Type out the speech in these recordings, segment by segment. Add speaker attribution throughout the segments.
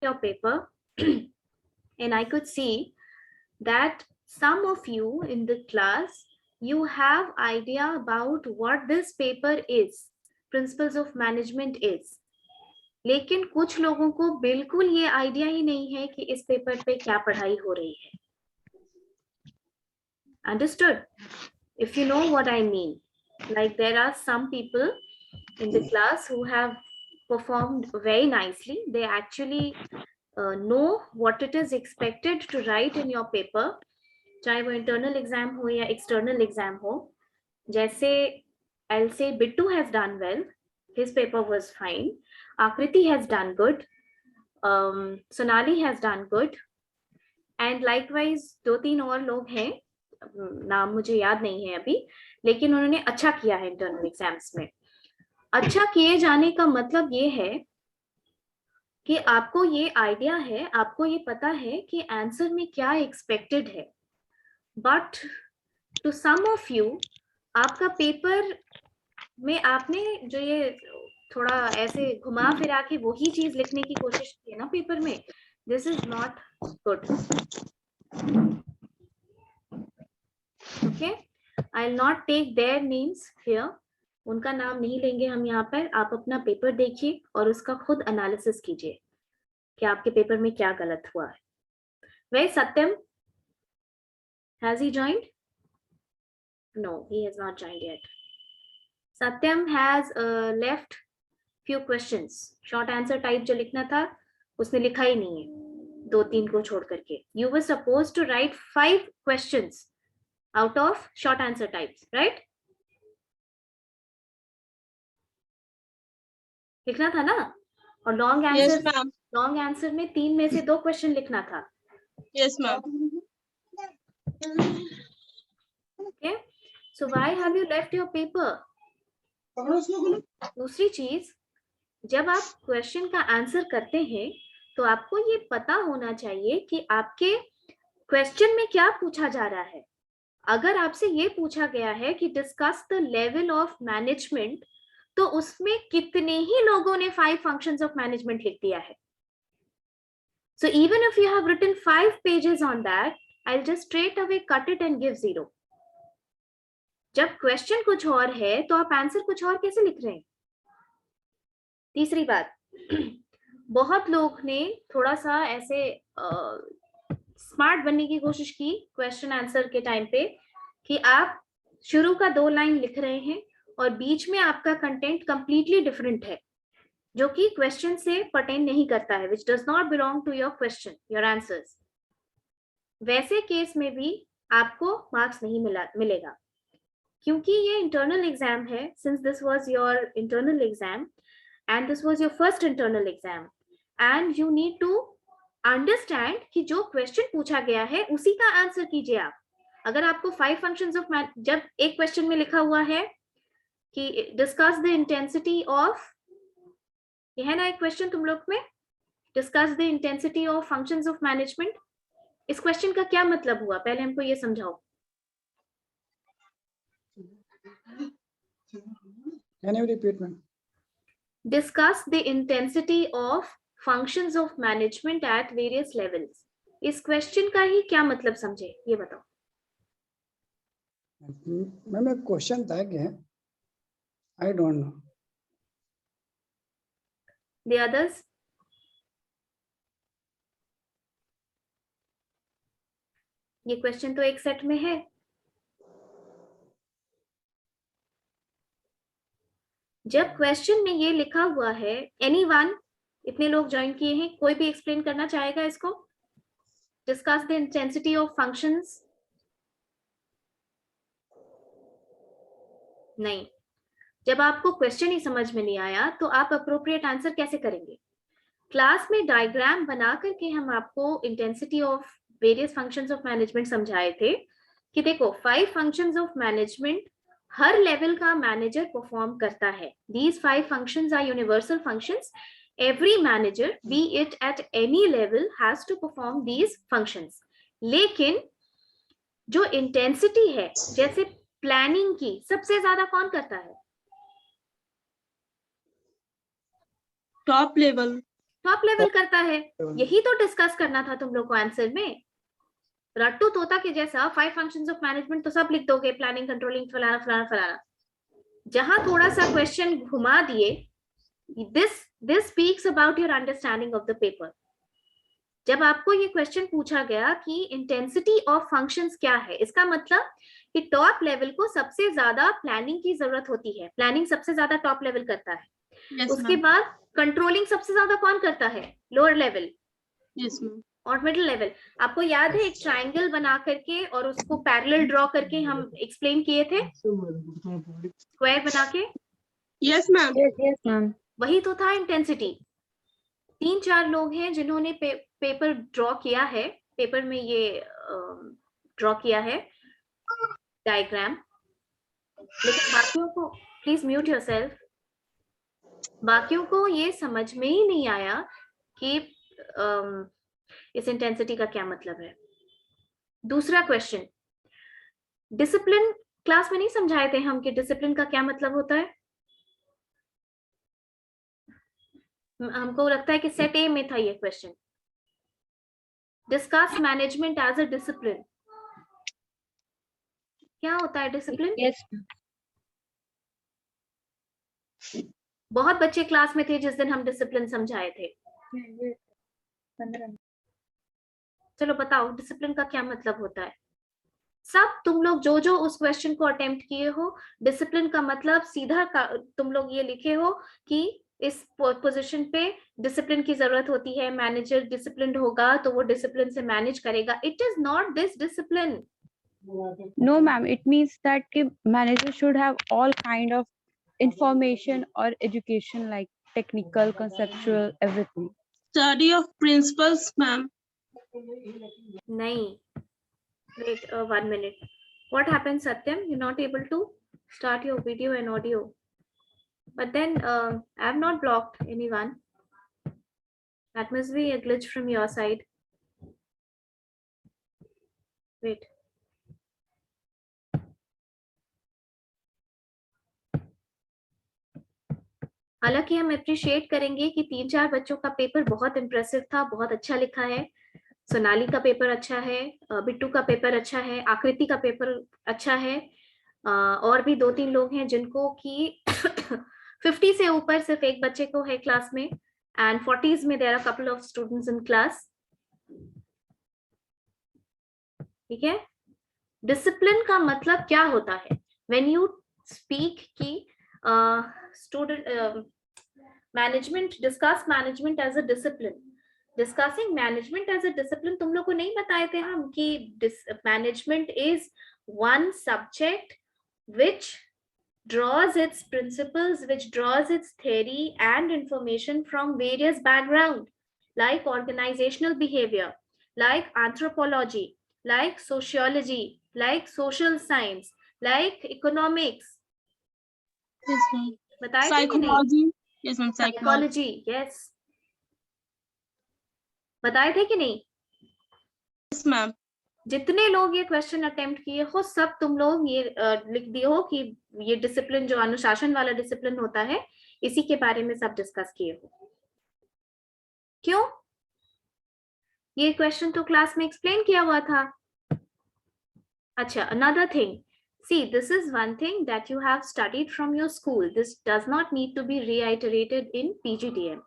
Speaker 1: your paper and I could see that some of you in the class, you have idea about what this paper is, principles of management is, लेकिन कुछ लोगों को बिल्कुल ये idea ही नहीं है कि इस पेपर पे क्या पढ़ाई हो रही है. Understood? If you know what I mean, like there are some people in the class who have performed very nicely. They actually know what it is expected to write in your paper, चाहे वो internal exam हो या external exam हो. जैसे I'll say Bittu has done well, his paper was fine. Akriti has done good. Sonali has done good. And likewise 2-3 और लोग हैं, नाम मुझे याद नहीं है अभी, लेकिन उन्होंने अच्छा किया है इंटरनल एग्जाम्स में. अच्छा किए जाने का मतलब ये है कि आपको ये आइडिया है, आपको ये पता है कि आंसर में क्या एक्सपेक्टेड है. But to some of you, आपका पेपर में आपने जो ये थोड़ा ऐसे घुमा फिरा के वही चीज लिखने की कोशिश की है ना पेपर में, this is not good. Okay, I will not take their names here. उनका नाम नहीं लेंगे हम यहाँ पर. आप अपना पेपर देखिए और उसका खुद एनालिसिस कीजिए कि आपके पेपर में क्या गलत हुआ है. वे सत्यम, has he joined? No, he has not joined yet. Satyam has left few questions. Short answer type जो लिखना था उसने लिखा ही नहीं है, 2-3 को छोड़ करके. You were supposed to write 5 questions out of short answer types, right? लिखना था ना. और लॉन्ग आंसर, लॉन्ग आंसर में 3 में से 2 क्वेश्चन लिखना था.
Speaker 2: Yes, ma'am.
Speaker 1: Okay, so why have you left your paper? दूसरी चीज, जब आप क्वेश्चन का आंसर करते हैं तो आपको ये पता होना चाहिए कि आपके क्वेश्चन में क्या पूछा जा रहा है. अगर आपसे ये पूछा गया है कि discuss the level of management, तो उसमें कितने ही लोगों ने 5 फंक्शंस ऑफ मैनेजमेंट लिख दिया है. So even if you have written 5 pages on that, I'll just straight away cut it and give 0. जब क्वेश्चन कुछ और है तो आप आंसर कुछ और कैसे लिख रहे हैं. तीसरी बात, बहुत लोग ने थोड़ा सा ऐसे स्मार्ट बनने की कोशिश की क्वेश्चन आंसर के टाइम पे कि आप शुरू का 2 लाइन लिख रहे हैं और बीच में आपका कंटेंट कंप्लीटली डिफरेंट है, जो कि क्वेश्चन से पर्टेन नहीं करता है, which does not belong to your question, your answers. वैसे केस में भी आपको मार्क्स नहीं मिलेगा, क्योंकि ये इंटरनल एग्जाम है. Since this was your internal exam and this was your first internal exam, and you need to understand कि जो क्वेश्चन पूछा गया है उसी का आंसर कीजिए आप. अगर आपको 5 फंक्शंस ऑफ, जब एक क्वेश्चन में लिखा हुआ है कि डिस्कस द इंटेंसिटी ऑफ, ये है ना एक क्वेश्चन तुम लोग में, discuss the intensity of functions of management, इस क्वेश्चन का क्या मतलब हुआ, पहले हमको ये समझाओ.
Speaker 3: Can you repeat, ma'am?
Speaker 1: Discuss the intensity of functions of management at various levels. इस क्वेश्चन का ही क्या मतलब समझे, ये बताओ.
Speaker 3: मैम एक क्वेश्चन था क्या? I don't know.
Speaker 1: The others? ये क्वेश्चन तो एक सेट में है. जब क्वेश्चन में ये लिखा हुआ है, एनीवन, इतने लोग ज्वाइन किए हैं, कोई भी एक्सप्लेन करना चाहेगा इसको? Discuss the intensity of functions. नहीं. जब आपको क्वेश्चन ही समझ में नहीं आया तो आप अप्रोप्रिएट आंसर कैसे करेंगे? क्लास में डायग्राम बना करके हम आपको intensity of various functions of management समझाए थे कि देखो 5 functions of management her level का मैनेजर परफॉर्म करता है. These 5 functions are universal functions. Every manager, be it at any level, has to perform these functions. लेकिन जो इंटेंसिटी है, जैसे प्लानिंग की, सबसे ज्यादा कौन करता है?
Speaker 2: Top level.
Speaker 1: टॉप लेवल करता है। यही तो डिस्कस करना था तुम लोग को आंसर में। रट्टू तोता के जैसा 5 फंक्शंस ऑफ मैनेजमेंट तो सब लिख दोगे, प्लानिंग, कंट्रोलिंग, फलाना फलाना फलाना। जहां थोड़ा सा क्वेश्चन घुमा दिए, this speaks about your understanding of the paper. जब आपको ये क्वेश्चन पूछा गया कि इंटेंसिटी ऑफ फंक्शंस क्या है, इसका मतलब कि टॉप लेवल को सबसे ज्यादा प्लानिंग की जरूरत होती है, प्लानिंग सबसे ज्यादा टॉप लेवल करता है।
Speaker 2: Yes,
Speaker 1: उसके
Speaker 2: ma'am.
Speaker 1: बाद कंट्रोलिंग सबसे ज्यादा कौन करता है? Lower level.
Speaker 2: Yes, ma'am.
Speaker 1: और मिडिल लेवल। आपको याद है एक ट्राइंगल बना करके और उसको पैरेलल ड्रॉ करके हम एक्सप्लेन किए थे, स्क्वायर बना के?
Speaker 2: Yes, ma'am.
Speaker 4: Yes, ma'am.
Speaker 1: वही तो था इंटेंसिटी। 3-4 लोग हैं जिन्होंने पेपर ड्रॉ किया है, पेपर में ये ड्रॉ किया है डायग्राम, लेकिन बाकियों को, प्लीज म्यूट योरसेल्फ, बाकियों को ये समझ में ही नहीं आया कि इस इंटेंसिटी का क्या मतलब है। दूसरा क्वेश्चन, डिसिप्लिन क्लास में नहीं समझाए थे हम कि डिसिप्लिन का क्या मतलब होता है? हमको लगता है कि सेट ए में था ये question. Discuss management as a discipline. क्या होता है डिसिप्लिन?
Speaker 4: Yes.
Speaker 1: बहुत बच्चे क्लास में थे जिस दिन हम डिसिप्लिन समझाए थे। चलो बताओ डिसिप्लिन का क्या मतलब होता है? सब तुम लोग जो उस क्वेश्चन को अटेम्प्ट किए हो, डिसिप्लिन का मतलब सीधा तुम लोग ये लिखे हो कि इस पोजीशन पे डिसिप्लिन की जरूरत होती है, मैनेजर डिसिप्लिन्ड होगा तो वो डिसिप्लिन से मैनेज करेगा। It is not this discipline.
Speaker 4: No, ma'am. It means that manager should have all kind of information or education, like technical, conceptual, everything.
Speaker 2: Study of principles, ma'am.
Speaker 1: नहीं, wait 1 minute. What happened, Satyam? You're not able to start your video and audio. But then I have not blocked anyone. That must be a glitch from your side. Wait. हालांकि हम appreciate करेंगे कि 3-4 बच्चों का paper बहुत impressive था, बहुत अच्छा लिखा है। सोनाली का पेपर अच्छा है, बिट्टू का पेपर अच्छा है, आकृति का पेपर अच्छा है, और भी 2-3 लोग हैं जिनको कि 50 से ऊपर सिर्फ एक बच्चे को है क्लास में, एंड 40s में there are couple of students in class. ठीक है, डिसिप्लिन का मतलब क्या होता है? व्हेन यू स्पीक की student management, discuss management as a discipline, discussing management as a discipline तुम लोग को नहीं बताए थे हम कि management is one subject which draws its principles, which draws its theory and information from various backgrounds, like organizational behavior, like anthropology, like sociology, like social science, like economics.
Speaker 2: Yes, ma'am.
Speaker 1: बताए थे कि नहीं?
Speaker 2: Psychology. Yes, ma'am. Psychology.
Speaker 1: Psychology, yes. बताए थे कि नहीं?
Speaker 2: Yes, ma'am.
Speaker 1: जितने लोग ये क्वेश्चन अटेम्प्ट किए हो, सब तुम लोग ये लिख दिए हो कि ये डिसिप्लिन जो अनुशासन वाला डिसिप्लिन होता है, इसी के बारे में सब डिस्कस किए हो। क्यों? ये क्वेश्चन तो क्लास में एक्सप्लेन किया हुआ था। अच्छा, another thing, see, this is one thing that you have studied from your school. This does not need to be reiterated in PGDM.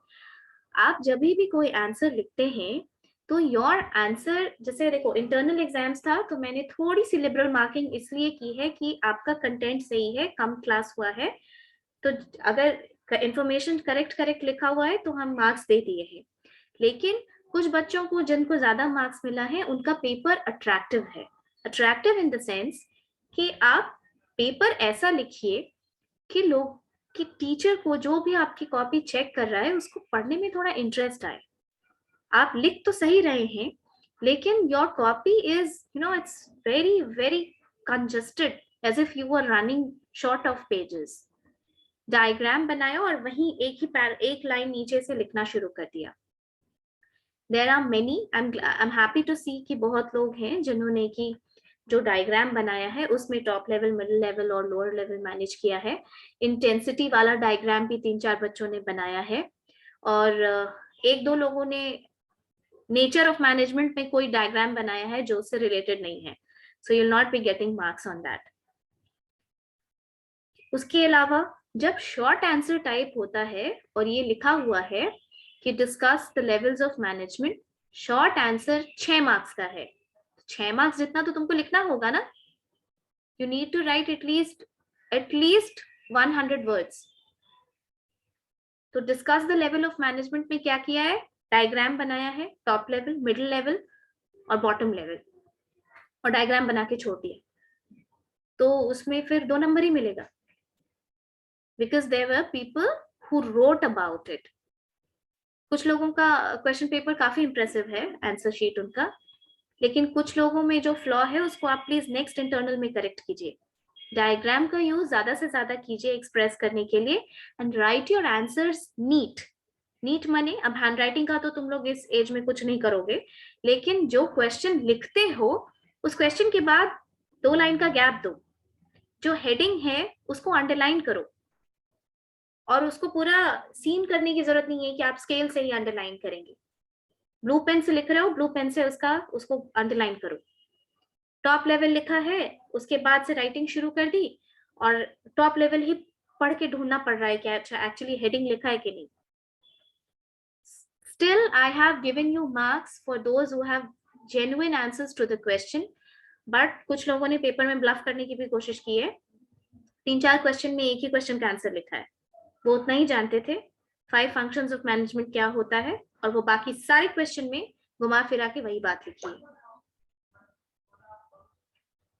Speaker 1: आप जब भी कोई आंसर लिखते हैं तो योर आंसर, जैसे देखो इंटरनल एग्जाम्स था तो मैंने थोड़ी सी लिबरल मार्किंग इसलिए की है कि आपका कंटेंट सही है, कम क्लास हुआ है, तो अगर इंफॉर्मेशन करेक्ट लिखा हुआ है तो हम मार्क्स दे दिए हैं। लेकिन कुछ बच्चों को जिनको ज्यादा मार्क्स मिला है उनका पेपर अट्रैक्टिव है। अट्रैक्टिव इन द सेंस कि आप पेपर ऐसा लिखिए कि लोग, कि टीचर को जो भी आपकी कॉपी चेक कर रहा है उसको पढ़ने में थोड़ा इंटरेस्ट आए। आप लिख तो सही रहे हैं लेकिन your copy is it's very very congested, as if you are running short of pages. Diagram बनाया और वहीं एक लाइन नीचे से लिखना शुरू कर दिया। There are many, I am happy to see कि बहुत लोग हैं जिन्होंने की जो डायग्राम बनाया है उसमें टॉप लेवल, मिडिल लेवल और लोअर लेवल मैनेज किया है। इंटेंसिटी वाला डायग्राम भी 3-4 बच्चों ने बनाया है, और एक दो लोगों ने नेचर ऑफ मैनेजमेंट में कोई डायग्राम बनाया है जो उससे रिलेटेड नहीं है, so you will not be getting marks on that. उसके अलावा जब शॉर्ट आंसर टाइप होता है और ये लिखा हुआ है कि discuss the levels of management, short answer 6 marks का है। 6 मार्क्स जितना तो तुमको लिखना होगा ना, you need to write at least 100 words. तो discuss the level of management में क्या किया है, डायग्राम बनाया है, टॉप लेवल, मिडिल लेवल और बॉटम लेवल, और डायग्राम बना के छोड़ दिया, तो उसमें फिर 2 नंबर ही मिलेगा, because there were people who wrote about it. कुछ लोगों का क्वेश्चन पेपर काफी इंप्रेसिव है, आंसर शीट उनका, लेकिन कुछ लोगों में जो फ्लॉ है उसको आप प्लीज नेक्स्ट इंटरनल में करेक्ट कीजिए। डायग्राम का यूज ज्यादा से ज्यादा कीजिए एक्सप्रेस करने के लिए, and write your answers neat. Neat माने, अब हैंड राइटिंग का तो तुम लोग इस एज में कुछ नहीं करोगे, लेकिन जो क्वेश्चन लिखते हो उस क्वेश्चन के बाद 2 लाइन का गैप दो, जो हेडिंग है उसको अंडरलाइन करो, और उसको पूरा सीन करने की जरूरत नहीं है कि आप स्केल से ही अंडरलाइन करेंगे। ब्लू पेन से लिख रहे हो, ब्लू पेन से उसको अंडरलाइन करो। टॉप लेवल लिखा है, उसके बाद से राइटिंग शुरू कर दी, और टॉप लेवल ही पढ़ के ढूंढना पड़ रहा है कि अच्छा एक्चुअली हेडिंग लिखा है कि नहीं। Still, I have given you marks for those who have genuine answers to the question, but कुछ लोगों ने पेपर में ब्लफ करने की भी कोशिश की है। 3-4 क्वेश्चन में एक ही क्वेश्चन का आंसर लिखा है, वो उतना ही जानते थे 5 फंक्शंस ऑफ मैनेजमेंट क्या होता है, और वो बाकी सारे क्वेश्चन में घुमा फिरा के वही बात लिखी है।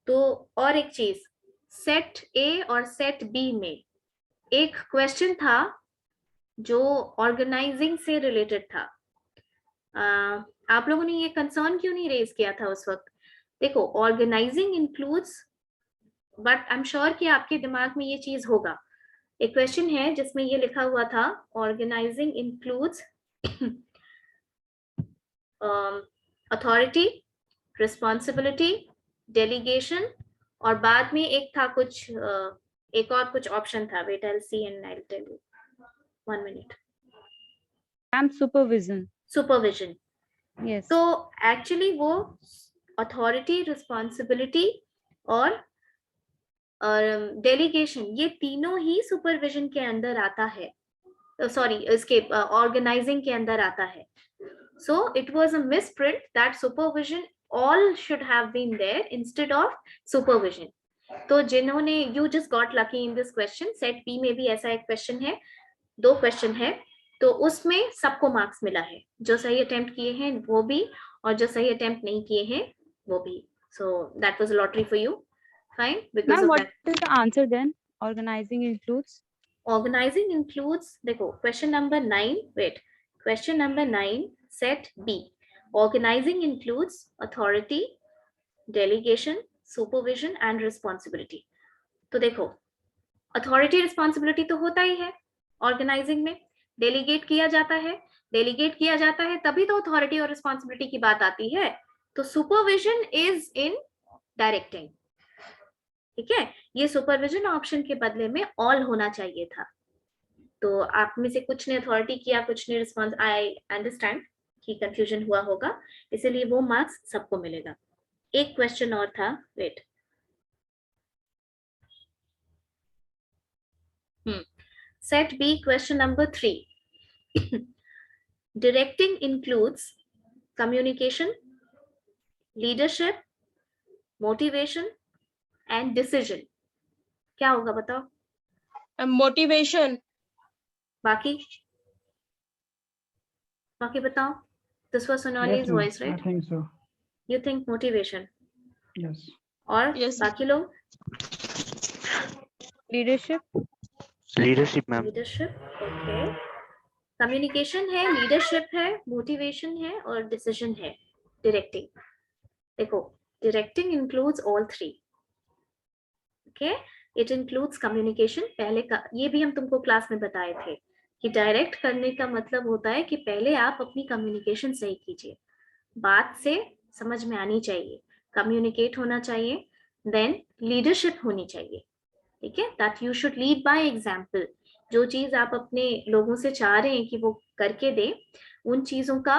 Speaker 1: तो और एक चीज, सेट ए और सेट बी में एक क्वेश्चन था जो ऑर्गेनाइजिंग से रिलेटेड था। आप लोगों ने ये कंसर्न क्यों नहीं रेज किया था उस वक्त? देखो, organising includes, but I am sure कि आपके दिमाग में ये चीज होगा। एक क्वेश्चन है जिसमें ये लिखा हुआ था, organising includes authority, responsibility, delegation, और बाद में एक था कुछ एक और कुछ ऑप्शन था। Wait, I will see and I will tell you, 1 minute. Supervision.
Speaker 4: Yes.
Speaker 1: तो एक्चुअली वो अथॉरिटी, रिस्पॉन्सिबिलिटी और डेलीगेशन, ये तीनों ही सुपरविजन के अंदर आता है, सॉरी इसके ऑर्गेनाइजिंग के अंदर आता है। So it was a misprint that supervision all should have been there instead of supervision. तो जिन्होंने, you just got lucky in this question, set B में भी ऐसा एक क्वेश्चन है, 2 क्वेश्चन है, तो उसमें सबको मार्क्स मिला है, जो सही अटेम्प्ट किए हैं वो भी, और जो सही अटेम्प्ट नहीं किए हैं वो भी। So that was a lottery for you. Fine, because
Speaker 4: Ma'am,
Speaker 1: of
Speaker 4: what
Speaker 1: that.
Speaker 4: is the answer then? Organizing includes?
Speaker 1: Organizing includes, देखो question number 9, wait, question number 9, set B. Organizing includes authority, delegation, supervision and responsibility. तो देखो, authority, responsibility तो होता ही है organising में, delegate किया जाता है, तभी तो अथॉरिटी और रिस्पॉन्सिबिलिटी की बात आती है। तो सुपरविजन इज इन डायरेक्टिंग, ठीक है, ये सुपरविजन ऑप्शन के बदले में ऑल होना चाहिए था। तो आप में से कुछ ने अथॉरिटी किया, कुछ ने रिस्पॉन्स, आई अंडरस्टैंड कि कंफ्यूजन हुआ होगा, इसीलिए वो मार्क्स सबको मिलेगा। एक क्वेश्चन और था, wait, set B question number 3। Directing includes communication, leadership, motivation and decision. क्या होगा बताओ?
Speaker 2: मोटिवेशन।
Speaker 1: बाकी बताओ। This was Sonali's
Speaker 3: Yes, ma'am.
Speaker 1: voice, right?
Speaker 3: I think so.
Speaker 1: You think motivation?
Speaker 3: Yes.
Speaker 1: और
Speaker 2: Yes.
Speaker 1: बाकी लोग?
Speaker 4: Leadership?
Speaker 5: Leadership ma'am.
Speaker 1: Leadership, okay. Communication है, leadership है, motivation है और decision है, directing। देखो, directing includes all 3. Okay? It includes communication। पहले का ये भी हम तुमको क्लास में बताए थे कि डायरेक्ट करने का मतलब होता है कि पहले आप अपनी कम्युनिकेशन सही कीजिए, बात से समझ में आनी चाहिए, कम्युनिकेट होना चाहिए, देन लीडरशिप होनी चाहिए, ठीक है, that you should lead by example. जो चीज आप अपने लोगों से चाह रहे हैं कि वो करके दे, उन चीजों का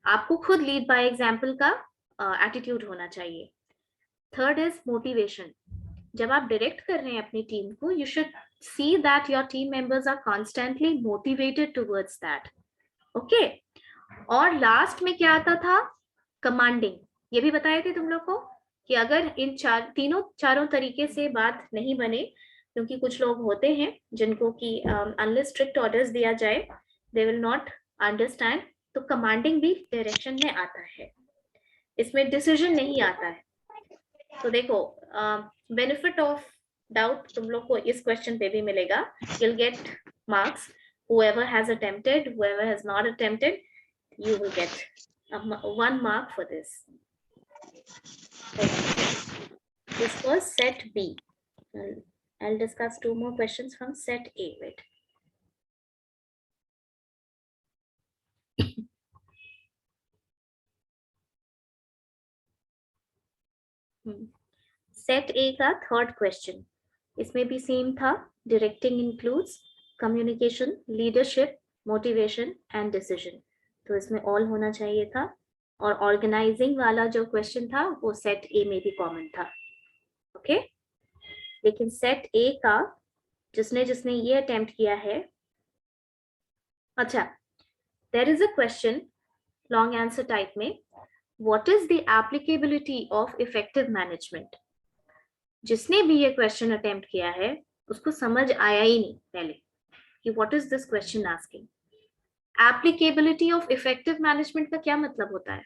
Speaker 1: आपको खुद लीड बाय एग्जाम्पल का एटीट्यूड होना चाहिए। Third is motivation. जब आप डायरेक्ट कर रहे हैं अपनी टीम को, you should see that your team members are constantly motivated towards that. Okay, और लास्ट में क्या आता था? कमांडिंग। ये भी बताए थे तुम लोग को कि अगर इन चारों तरीके से बात नहीं बने, क्योंकि कुछ लोग होते हैं जिनको कि अनलेस स्ट्रिक्ट ऑर्डर्स दिया जाए दे विल नॉट अंडरस्टैंड, तो कमांडिंग भी डायरेक्शन में आता है, इसमें डिसीजन नहीं आता है। तो देखो, बेनिफिट ऑफ डाउट तुम लोग को इस क्वेश्चन पे भी मिलेगा। you'll get marks, whoever has attempted, whoever has not attempted, you will get 1 mark for this. Okay. This was set B. I'll discuss 2 more questions from set A. Wait. Set ए का third question, इसमें भी same था। Directing includes communication, leadership, motivation and decision, तो इसमें all होना चाहिए था। और ऑर्गेनाइजिंग वाला जो क्वेश्चन था वो सेट ए में भी कॉमन था। ओके, लेकिन सेट ए का जिसने जिसने ये अटेम्प्ट किया है, अच्छा, there is a question long answer type में, what is the applicability of effective management. जिसने भी ये क्वेश्चन अटेम्प्ट किया है उसको समझ आया ही नहीं पहले कि what is this question asking. Applicability of effective management का क्या मतलब होता है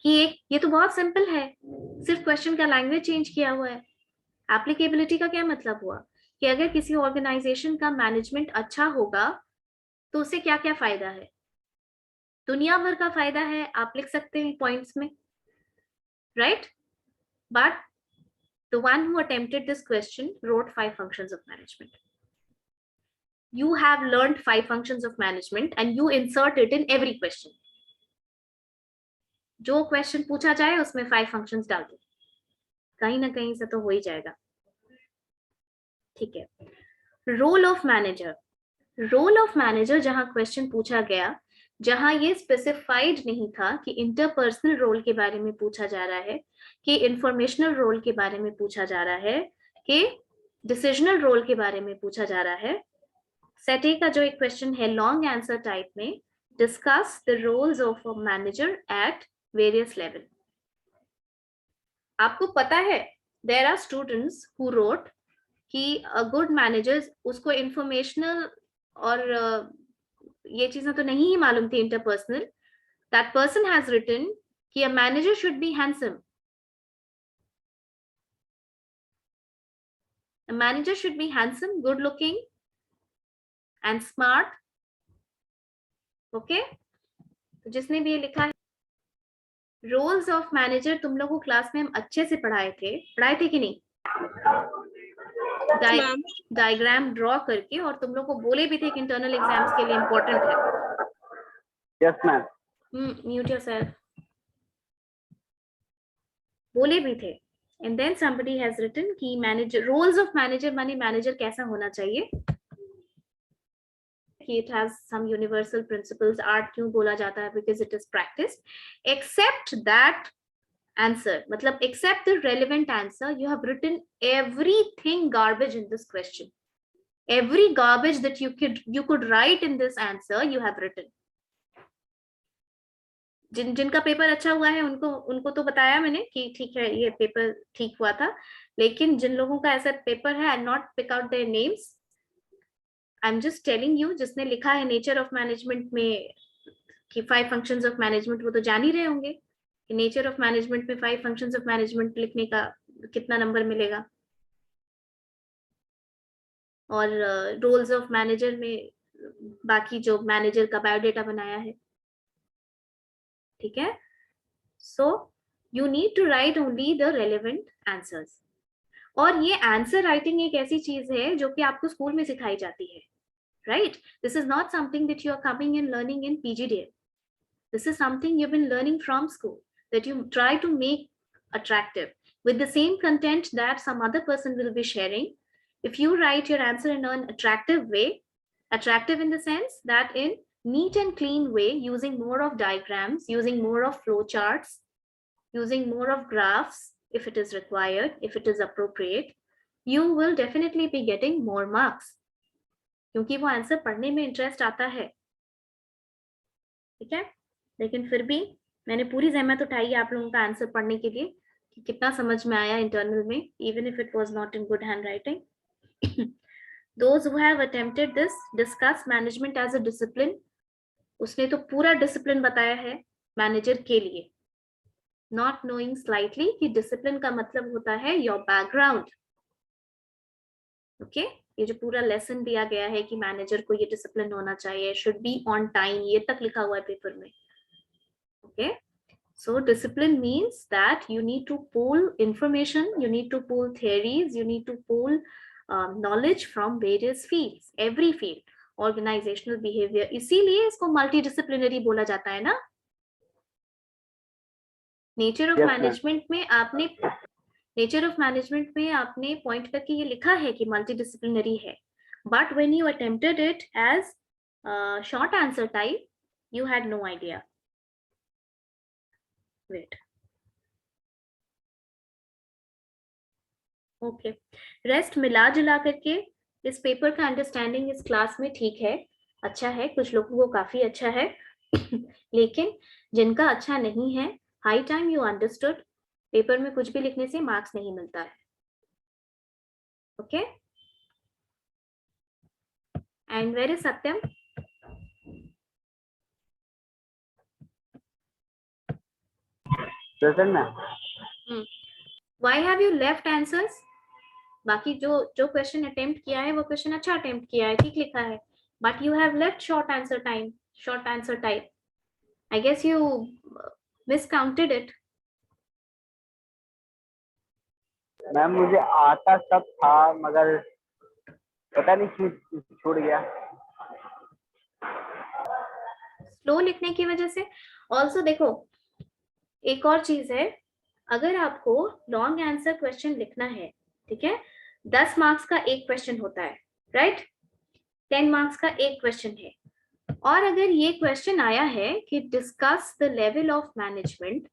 Speaker 1: कि ये तो बहुत सिंपल है, सिर्फ क्वेश्चन का लैंग्वेज चेंज किया हुआ है। एप्लीकेबिलिटी का क्या मतलब हुआ कि अगर किसी ऑर्गेनाइजेशन का मैनेजमेंट अच्छा होगा तो उससे क्या क्या फायदा है, दुनिया भर का फायदा है, आप लिख सकते हैं पॉइंट्स में, right? But the one who attempted this question wrote 5 functions of management. You have learned 5 functions of management and you insert it in every question. जो क्वेश्चन पूछा जाए उसमें 5 फंक्शंस डाल दो, कहीं ना कहीं से तो हो ही जाएगा। ठीक है, role of manager. Role of manager question क्वेश्चन पूछा गया, जहां ये स्पेसिफाइड नहीं था कि इंटरपर्सनल रोल के बारे में पूछा जा रहा है, कि इंफॉर्मेशनल रोल के बारे में पूछा जा रहा है, कि डिसीजनल रोल के बारे में पूछा जा रहा है। सेट ए का जो एक क्वेश्चन है लॉन्ग आंसर टाइप में, discuss the roles of a manager at various level. आपको पता है there are students who wrote कि अ गुड मैनेजर, उसको इंफॉर्मेशनल और ये चीजें तो नहीं ही मालूम थी interpersonal. That person has written कि a manager should be handsome, a manager should be handsome, good looking and smart. Okay, तो जिसने भी ये लिखा है, रोल्स ऑफ मैनेजर तुम लोगों को क्लास में हम अच्छे से पढ़ाए थे कि नहीं? डायग्राम ड्रॉ करके, और तुम लोग को बोले भी थे कि इंटरनल एग्जाम्स के लिए इंपॉर्टेंट है।
Speaker 6: Yes ma'am.
Speaker 1: Mute yourself. बोले भी थे। And then somebody has written कि मैनेजर, रोल्स ऑफ मैनेजर माने मैनेजर कैसा होना चाहिए, कि it has some universal principles। Art क्यों बोला जाता है? because it is practiced। except that answer, मतलब except the relevant answer, you have written everything garbage in this question, every garbage that you could write in this answer you have written। जिनका paper अच्छा हुआ है उनको तो बताया मैंने कि ठीक है ये पेपर ठीक हुआ था, लेकिन जिन लोगों का ऐसा पेपर है, I not pick out their names, I am just telling you, जिसने लिखा है नेचर ऑफ मैनेजमेंट में कि 5 फंक्शंस ऑफ मैनेजमेंट, वो तो जान ही रहे होंगे कि नेचर ऑफ मैनेजमेंट में 5 फंक्शंस ऑफ मैनेजमेंट लिखने का कितना नंबर मिलेगा, और रोल्स ऑफ मैनेजर में बाकी जो मैनेजर का बायोडेटा बनाया है। ठीक है, so you need to write only the relevant answers. और ये आंसर राइटिंग एक ऐसी चीज है जो कि आपको स्कूल में सिखाई जाती है, right? This is not something that you are coming and learning in PGDM. This is something you've been learning from school, that you try to make attractive with the same content that some other person will be sharing. If you write your answer in an attractive way, attractive in the sense that in neat and clean way, using more of diagrams, using more of flow charts, using more of graphs if it is required, if it is appropriate, you will definitely be getting more marks, क्योंकि वो answer पढ़ने में interest आता है. ठीक है, लेकिन फिर भी मैंने पूरी जहमत उठाई है आप लोगों का आंसर पढ़ने के लिए कि कितना समझ में आया इंटरनल में, even if it was not in good handwriting. Those who have attempted this, discuss management as a discipline. उसने तो पूरा डिसिप्लिन बताया है मैनेजर के लिए, not knowing slightly कि डिसिप्लिन का मतलब होता है your background. ओके, ये जो पूरा लेसन दिया गया है कि मैनेजर को ये डिसिप्लिन होना चाहिए, शुड बी ऑन टाइम, ये तक लिखा हुआ है पेपर में. Okay, so discipline means that you need to pull information, you need to pull theories, you need to pull knowledge from various fields, every field, organizational behavior. इसीलिए इसको multidisciplinary बोला जाता है ना. नेचर ऑफ मैनेजमेंट में आपने point करके ये लिखा है कि मल्टीडिसिप्लिनरी है, but when you attempted it as short answer type you had no idea. Wait, okay, rest मिला जुला करके इस पेपर का अंडरस्टैंडिंग इस क्लास में ठीक है, अच्छा है, कुछ लोगों को काफी अच्छा है. लेकिन जिनका अच्छा नहीं है, high time you understood, paper में कुछ भी लिखने से मार्क्स नहीं मिलता है. Okay, and where is Satyam?
Speaker 6: Present ma'am.
Speaker 1: Why have you left answers? बाकी जो क्वेश्चन अटेम्प्ट किया है वो क्वेश्चन अच्छा अटेम्प्ट किया है, ठीक लिखा है, but you have left short answer time, short answer type. I guess you miscounted it.
Speaker 6: Ma'am मुझे आता सब था मगर पता नहीं क्यों छूट गया.
Speaker 1: स्लो लिखने की वजह से. ऑल्सो देखो, एक और चीज है, अगर आपको लॉन्ग आंसर क्वेश्चन लिखना है, ठीक है, 10 मार्क्स का एक क्वेश्चन होता है, राइट, 10 मार्क्स का एक क्वेश्चन है, और अगर ये क्वेश्चन आया है कि discuss the level of management,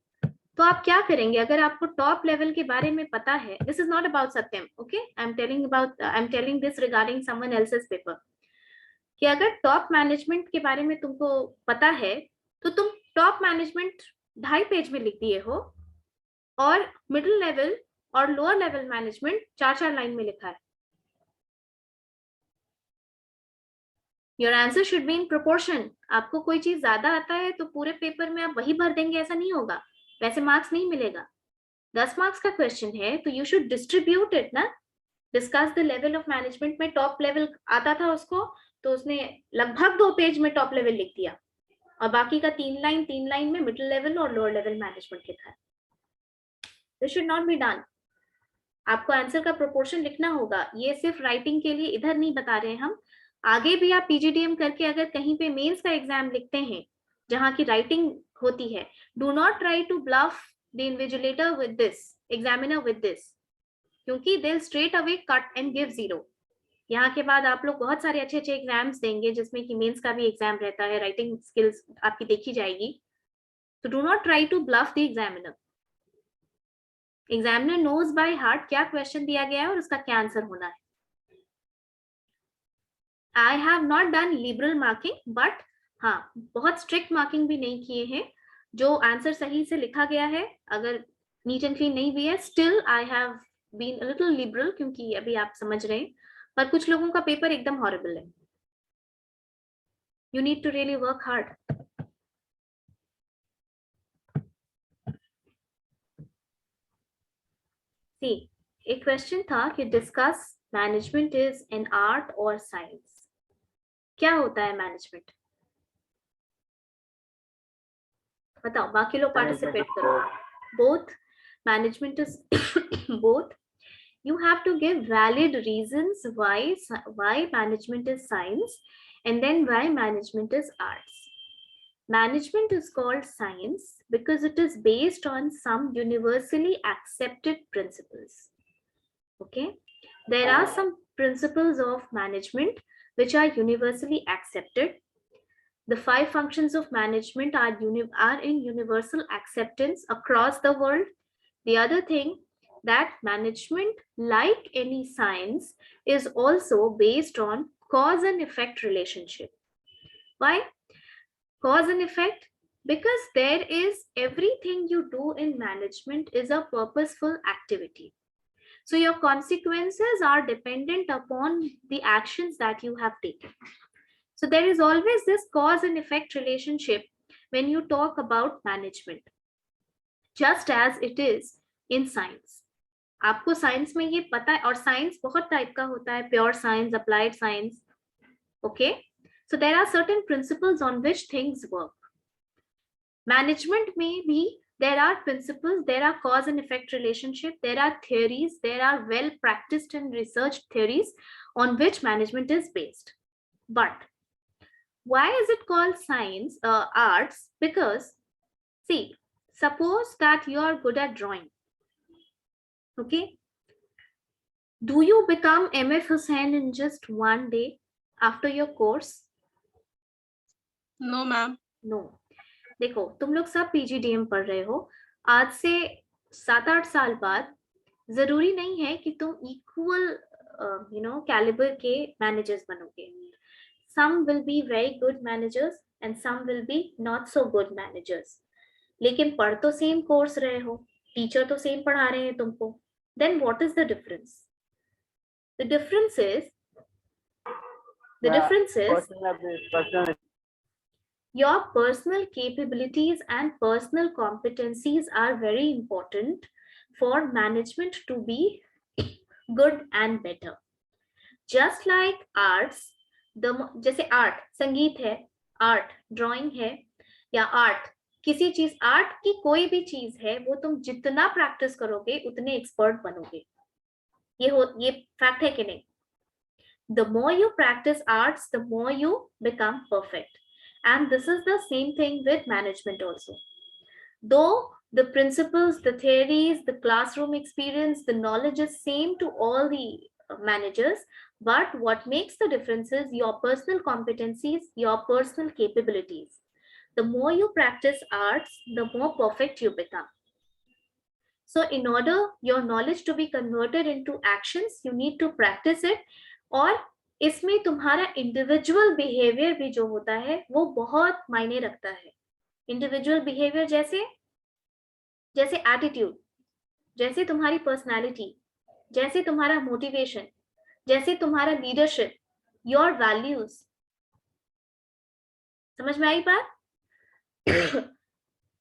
Speaker 1: तो आप क्या करेंगे? अगर आपको टॉप लेवल के बारे में पता है, this is not about Satyam, okay, I am telling this regarding someone else's paper, कि अगर टॉप मैनेजमेंट के बारे में तुमको पता है तो तुम टॉप मैनेजमेंट 2.5 पेज में लिख दिए हो, और मिडिल लेवल और लोअर लेवल मैनेजमेंट 4-4 लाइन में लिखा है. Your answer should be in proportion. आपको कोई चीज ज्यादा आता है तो पूरे पेपर में आप वही भर देंगे, ऐसा नहीं होगा, वैसे मार्क्स नहीं मिलेगा. 10 मार्क्स का क्वेश्चन है तो यू शुड डिस्ट्रीब्यूट इट ना. Discuss the level of management में टॉप लेवल आता था उसको, तो उसने लगभग 2 पेज में टॉप लेवल लिख दिया, और बाकी का 3 लाइन में मिडिल लेवल और लोअर लेवल मैनेजमेंट लिखा है. This should not be done. आपको आंसर का प्रोपोर्शन लिखना होगा. ये सिर्फ राइटिंग के लिए इधर नहीं बता रहे हम, आगे भी आप पीजीडीएम करके अगर कहीं पे मेंस का एग्जाम लिखते हैं जहां की राइटिंग होती है, do not try to bluff the invigilator with this, examiner with this, क्योंकि they will straight away cut and give 0. यहाँ के बाद आप लोग बहुत सारे अच्छे एग्जाम्स देंगे जिसमें कि मेंस का भी एग्जाम रहता है, राइटिंग स्किल्स आपकी देखी जाएगी. तो do not try to bluff the examiner. Examiner knows by heart क्या क्वेश्चन दिया गया है और उसका क्या आंसर होना है. I have not done liberal marking, but हाँ, बहुत स्ट्रिक्ट मार्किंग भी नहीं किए हैं. जो आंसर सही से लिखा गया है, अगर नीट एंड क्लीन नहीं भी है, still I have been a little liberal, क्योंकि अभी आप समझ रहे हैं, पर कुछ लोगों का पेपर एकदम हॉरिबल है. You need to really work hard. See, एक क्वेश्चन था कि discuss management is an art और साइंस. क्या होता है मैनेजमेंट? बताओ, बाकी लोग पार्टिसिपेट करो. Both, management is both. You have to give valid reasons why management is science, and then why management is arts. Management is called science because it is based on some universally accepted principles. Okay, there are some principles of management which are universally accepted. The 5 functions of management are in universal acceptance across the world. The other thing, that management, like any science, is also based on cause and effect relationship. Why? Cause and effect? Because there is everything you do in management is a purposeful activity. So your consequences are dependent upon the actions that you have taken. So there is always this cause and effect relationship when you talk about management, just as it is in science. आपको science में ये पता है, और science बहुत type का होता है, pure science, applied science. Okay, so there are certain principles on which things work. Management may be, there are principles, there are cause and effect relationship, there are theories, there are well practiced and researched theories on which management is based. But why is it called science, arts? Because see, suppose that you are good at drawing. Okay, do you become MF Hussain in just one day after your course?
Speaker 2: No, ma'am.
Speaker 1: No. देखो, तुम लोग सब PGDM पढ़ रहे हो, आज से 7-8 साल बाद जरूरी नहीं है कि तुम इक्वल कैलिबर के मैनेजर्स बनोगे. Some will be very good managers and some will be not so good managers. लेकिन पढ़ तो सेम कोर्स रहे हो, टीचर तो सेम पढ़ा रहे हैं तुमको. Then what is the difference? The difference is your personal capabilities and personal competencies are very important for management to be good and better. Just like arts, जैसे art संगीत है, आर्ट ड्राइंग है, या art किसी चीज, art की कोई भी चीज है, वो तुम जितना प्रैक्टिस करोगे उतने एक्सपर्ट बनोगे. ये फैक्ट है कि नहीं? The more you practice arts, the more you become perfect. And this is the same thing with management also. Though the principles, the theories, the classroom experience, the knowledge is same to all the managers, but what makes the difference is your personal competencies, your personal capabilities. The more you practice arts, the more perfect you become. So in order your knowledge to be converted into actions, you need to practice it. और इसमें तुम्हारा individual behaviour भी जो होता है वो बहुत मायने रखता है. इंडिविजुअल बिहेवियर जैसे एटीट्यूड, जैसे तुम्हारी पर्सनालिटी, जैसे तुम्हारा मोटिवेशन, जैसे तुम्हारा लीडरशिप, योर वैल्यूज. समझ में आई बात?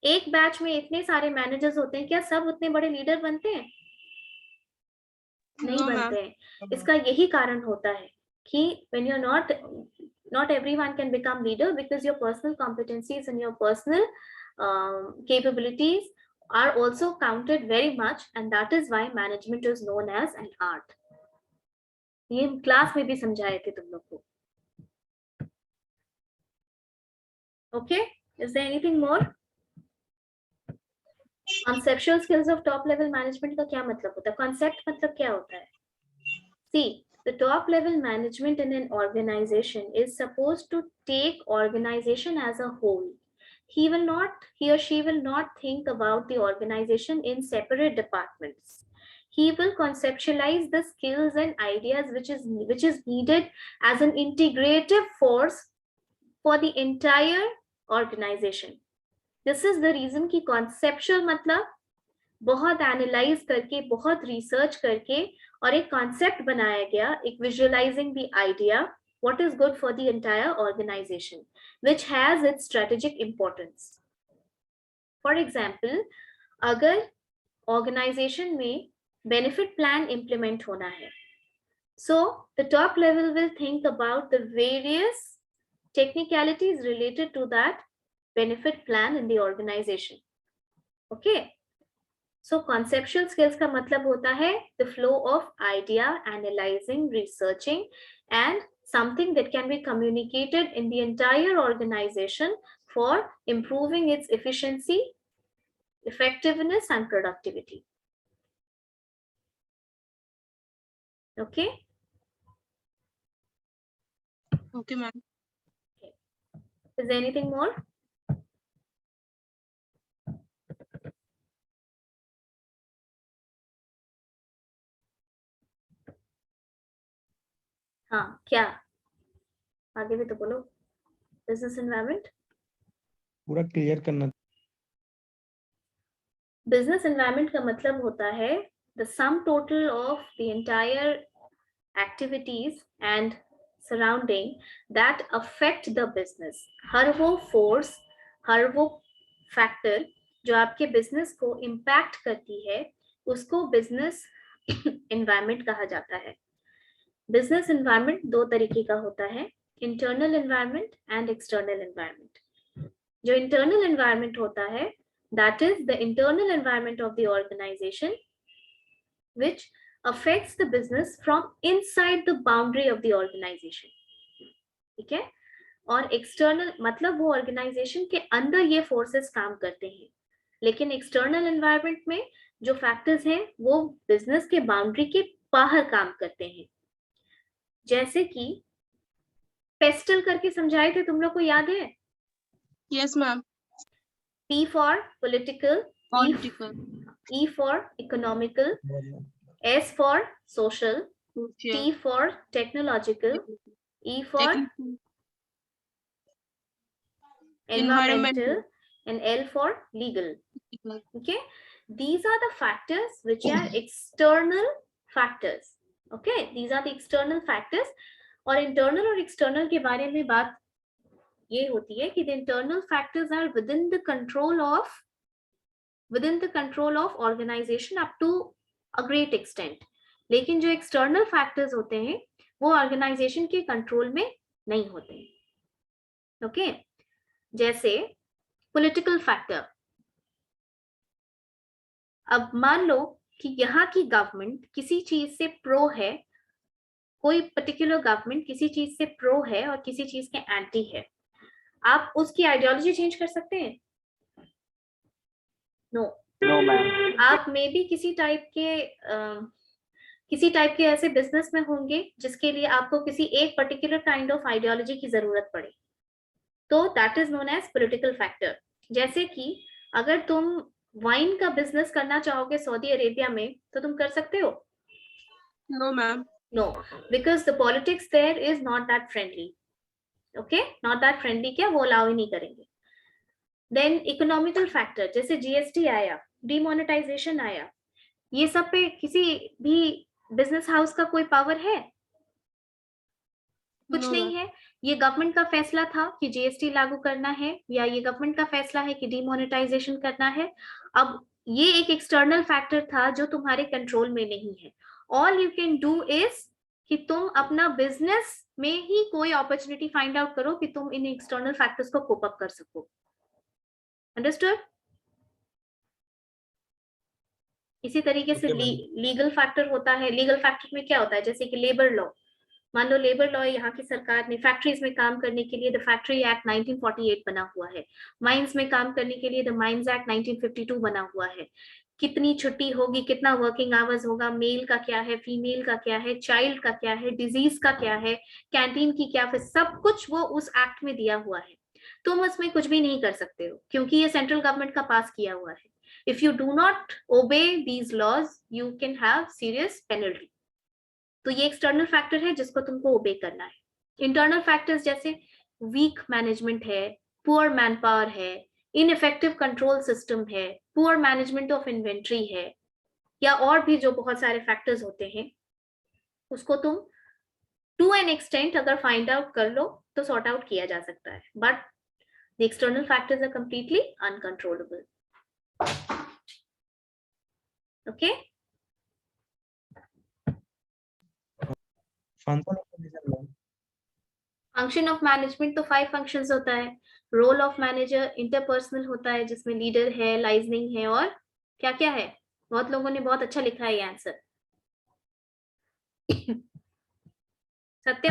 Speaker 1: एक बैच में इतने सारे मैनेजर्स होते हैं, क्या सब उतने बड़े लीडर बनते हैं? नहीं बनते हैं. इसका यही कारण होता है कि when you're not everyone can become leader, because your personal competencies and your personal capabilities are also counted very much, and that is why management is known as an art. ये क्लास में भी समझाए थे तुम लोग को. Okay, is there anything more? Conceptual skills of top level management का क्या मतलब होता है? Concept मतलब क्या होता है? See, the top level management in an organization is supposed to take organization as a whole. He or she will not think about the organization in separate departments. He will conceptualize the skills and ideas which is needed as an integrative force for the entire organization. This is the reason कि conceptual मतलब बहुत analyse करके, बहुत research करके और एक concept बनाया गया, एक visualising the idea what is good for the entire organization, which has its strategic importance. For example, अगर organization में benefit plan implement होना है, so the top level will think about the various technicalities related to that benefit plan in the organization. Okay. So conceptual skills का मतलब होता है the flow of idea, analyzing, researching, and something that can be communicated in the entire organization for improving its efficiency, effectiveness, and productivity. Okay?
Speaker 2: Okay, ma'am.
Speaker 1: Is there anything more? हाँ, क्या आगे भी तो बोलो. Business environment.
Speaker 7: पूरा clear करना.
Speaker 1: Business environment का मतलब होता है the sum total of the entire activities and surrounding that affect the business. हर वो फोर्स, हर वो फैक्टर जो आपके बिजनेस को इम्पैक्ट करती है, उसको बिजनेस एनवायरनमेंट कहा जाता है. बिजनेस एनवायरनमेंट दो तरीके का होता है, internal environment and external environment. जो इंटरनल एनवायरनमेंट होता है, that is the internal environment of the organization which affects the business from inside the boundary of the organization. ठीक है. और एक्सटर्नल मतलब वो ऑर्गेनाइजेशन के अंदर ये फोर्सेस काम करते हैं, लेकिन एक्सटर्नल एनवायरनमेंट में जो फैक्टर्स हैं वो बिजनेस के बाउंड्री के बाहर काम करते हैं. जैसे कि पेस्टल करके समझाए थे, तुम लोग को याद है?
Speaker 2: Yes, ma'am.
Speaker 1: P for political,
Speaker 2: Political.
Speaker 1: E for economical, S for social,
Speaker 2: Social.
Speaker 1: T for technological, E for
Speaker 2: Technical.
Speaker 1: environmental, and L for legal. Okay, these are the factors which are external factors. Okay, these are the external factors. और internal और external के बारे में बात ये होती है कि the internal factors are within the control of organization up to a great extent. लेकिन जो external factors होते हैं वो organization के control में नहीं होते हैं. Okay, जैसे political factor. अब मान लो कि यहाँ की गवर्नमेंट किसी चीज से प्रो है, कोई पर्टिकुलर गवर्नमेंट किसी चीज से प्रो है और किसी चीज के एंटी है. आप उसकी आइडियोलॉजी चेंज कर सकते हैं? नो.
Speaker 6: No ma'am.
Speaker 1: आप मे बी किसी टाइप के ऐसे बिजनेस में होंगे जिसके लिए आपको किसी एक पर्टिकुलर काइंड ऑफ आइडियोलॉजी की जरूरत पड़े, तो that is known as political factor. जैसे कि अगर तुम वाइन का बिजनेस करना चाहोगे सऊदी अरेबिया में, तो तुम कर सकते हो?
Speaker 2: No, ma'am.
Speaker 1: No, because the politics there is not that friendly. Okay, not that friendly. क्या वो अलाउ ही नहीं करेंगे. Then economical factor, जैसे GST आया, डिमोनेटाइजेशन आया, ये सब पे किसी भी बिजनेस हाउस का कोई पावर है? कुछ
Speaker 2: No,
Speaker 1: नहीं
Speaker 2: ma'am.
Speaker 1: है. ये गवर्नमेंट का फैसला था कि GST लागू करना है, या ये गवर्नमेंट का फैसला है कि डिमोनेटाइजेशन करना है. अब ये एक एक्सटर्नल फैक्टर था जो तुम्हारे कंट्रोल में नहीं है. All you can do is कि तुम अपना बिजनेस में ही कोई अपॉर्चुनिटी फाइंड आउट करो कि तुम इन एक्सटर्नल फैक्टर्स को कोप अप कर सको. अंडरस्टूड? इसी तरीके से लीगल फैक्टर होता है. लीगल फैक्टर में क्या होता है? जैसे कि लेबर लॉ. मान लो लेबर लॉ यहाँ की सरकार ने फैक्ट्रीज में काम करने के लिए द फैक्ट्री एक्ट 1948 बना हुआ है. माइंस में काम करने के लिए द माइंस एक्ट 1952 बना हुआ है. कितनी छुट्टी होगी, कितना वर्किंग आवर्स होगा, मेल का क्या है, फीमेल का क्या है, चाइल्ड का क्या है, डिजीज का क्या है, कैंटीन की क्या है, सब कुछ वो उस एक्ट में दिया हुआ है. तुम उसमें कुछ भी नहीं कर सकते हो क्योंकि ये सेंट्रल गवर्नमेंट का पास किया हुआ है. If you do not obey these laws you can have serious penalty. तो ये एक्सटर्नल फैक्टर है जिसको तुमको ओबे करना है. इंटरनल फैक्टर्स जैसे वीक मैनेजमेंट है, पुअर मैन पावर है, इनइफेक्टिव कंट्रोल सिस्टम है, पुअर मैनेजमेंट ऑफ इन्वेंट्री है, या और भी जो बहुत सारे फैक्टर्स होते हैं, उसको तुम टू एन एक्सटेंट अगर फाइंड आउट कर लो तो सॉर्ट आउट किया जा सकता है. But the external factors are completely uncontrollable. Okay. Function of management तो 5 फंक्शंस होता है. रोल ऑफ मैनेजर इंटरपर्सनल होता है जिसमें लीडर है, लाइजनिंग है, और क्या क्या है. बहुत लोगों ने बहुत अच्छा लिखा है ये आंसर. सत्यम